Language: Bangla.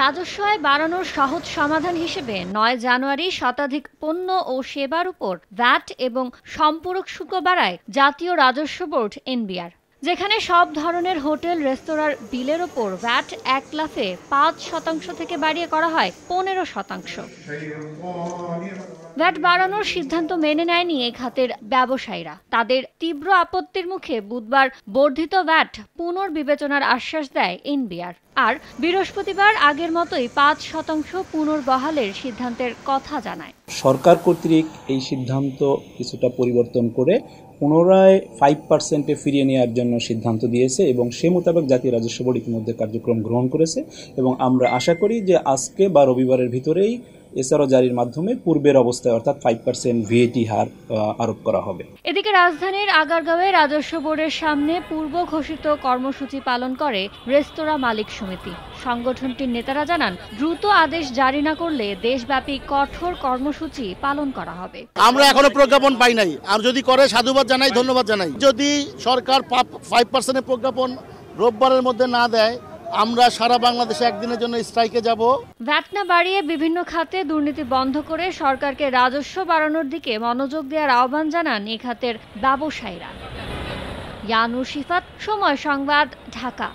রাজস্ব আয় বাড়ানোর সহজ সমাধান হিসেবে ৯ জানুয়ারি শতাধিক পণ্য ও সেবার উপর ভ্যাট এবং সম্পূরক শুল্ক বাড়ায় জাতীয় রাজস্ব বোর্ড এনবিআর। যেখানে সব ধরনের হোটেল রেস্তোরাঁর বিলের ওপর ভ্যাট এক লাফে ৫% থেকে বাড়িয়ে করা হয় ১৫%। ভ্যাট বাড়ানোর সিদ্ধান্ত মেনে নেয়নি এই খাতের ব্যবসায়ীরা। তাদের তীব্র আপত্তির মুখে বুধবার বর্ধিত ভ্যাট পুনর্বিবেচনার আশ্বাস দেয় এনবিআর। আর বৃহস্পতিবার আগের মতোই ৫% পুনর্বহালের সিদ্ধান্তের কথা জানায়। সরকার কর্তৃক এই সিদ্ধান্ত কিছুটা পরিবর্তন করে পুনরায় 5%-এ ফিরিয়ে নেওয়ার জন্য সিদ্ধান্ত দিয়েছে এবং সে মোতাবেক জাতীয় রাজস্ব বোর্ড ইতিমধ্যে কার্যক্রম গ্রহণ করেছে এবং আমরা আশা করি যে আজকে বা রবিবারের ভিতরেই এসআরও জারির মাধ্যমে পূর্বের অবস্থায় অর্থাৎ 5% ভিএটি হার আরোপ করা হবে। এদিকে রাজধানীর আগারগাঁওয়ে রাজস্ব বোর্ডের সামনে পূর্ব ঘোষিত কর্মসূচি পালন করে রেস্তোরাঁ মালিক সমিতি। সংগঠনটির নেতারা জানান, দ্রুত আদেশ জারি না করলে দেশব্যাপী কঠোর কর্মসূচি পালন করা হবে। আমরা এখনো প্রজ্ঞাপন পাই নাই, আর যদি করে সাধুবাদ জানাই, ধন্যবাদ জানাই। যদি সরকার 5%-এর প্রজ্ঞাপন রোববারের মধ্যে না দেয়, আমরা সারা বাংলাদেশে একদিনের জন্য স্ট্রাইকে যাব। ভ্যাট না বাড়িয়ে বিভিন্ন খাতে দুর্নীতি বন্ধ করে সরকারকে রাজস্ব বাড়ানোর দিকে মনোযোগ দেওয়ার আহ্বান জানান এ খাতের ব্যবসায়ীরা। ইয়ানুর শিফাত, সময় সংবাদ, ঢাকা।